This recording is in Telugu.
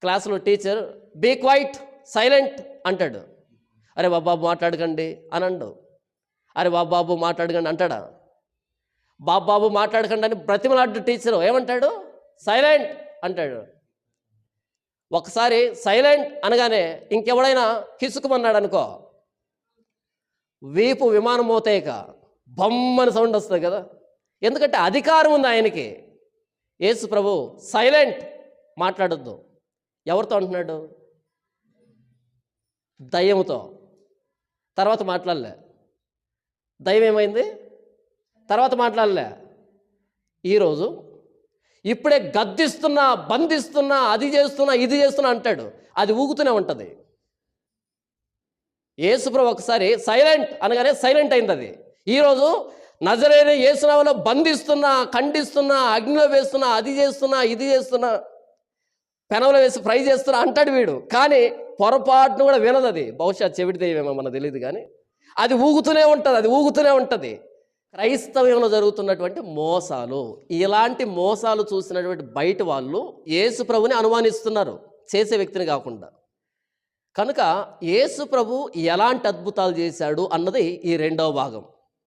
క్లాసులో టీచర్ బీ క్వైట్, సైలెంట్ అంటాడు. అరే బాబు మాట్లాడకండి అని అండు. అరే బాబు మాట్లాడకండి అంటాడా? బాబు మాట్లాడకండి అని బ్రతిమలాడ్డు టీచరు ఏమంటాడు? సైలెంట్ అంటాడు. ఒకసారి సైలెంట్ అనగానే ఇంకెవడైనా కిసుకుమన్నాడు అనుకో, వీపు విమానం మోతాయిక బొమ్మని సౌండ్ వస్తుంది కదా. ఎందుకంటే అధికారం ఉంది ఆయనకి. యేసు ప్రభు సైలెంట్, మాట్లాడొద్దు. ఎవరితో అంటున్నాడు? దయ్యముతో. తర్వాత మాట్లాడలే. దయ్యం ఏమైంది? తర్వాత మాట్లాడలే. ఈరోజు ఇప్పుడే గద్దిస్తున్నా, బంధిస్తున్నా, అది చేస్తున్నా, ఇది చేస్తున్నా అంటాడు. అది ఊగుతూనే ఉంటుంది. యేసుప్రభు ఒకసారి సైలెంట్ అనగానే సైలెంట్ అయింది అది. ఈరోజు నజరేయుడైన యేసు నామములో బంధిస్తున్నా, ఖండిస్తున్నా, అగ్నిలో వేస్తున్నా, అది చేస్తున్నా, ఇది చేస్తున్నా, పెనంలో వేసి ఫ్రై చేస్తున్నా అంటాడు వీడు. కానీ పొరపాటును కూడా వినదు అది. బహుశా చెవిటి దెయ్యమేమో మనకు తెలియదు, కానీ అది ఊగుతూనే ఉంటుంది, అది ఊగుతూనే ఉంటుంది. క్రైస్తవ్యంలో జరుగుతున్నటువంటి మోసాలు, ఇలాంటి మోసాలు చూసినటువంటి బయట వాళ్ళు యేసు ప్రభుని అనుమానిస్తున్నారు, చేసే వ్యక్తిని కాకుండా. కనుక యేసు ప్రభు ఎలాంటి అద్భుతాలు చేశాడు అన్నది ఈ రెండవ భాగం.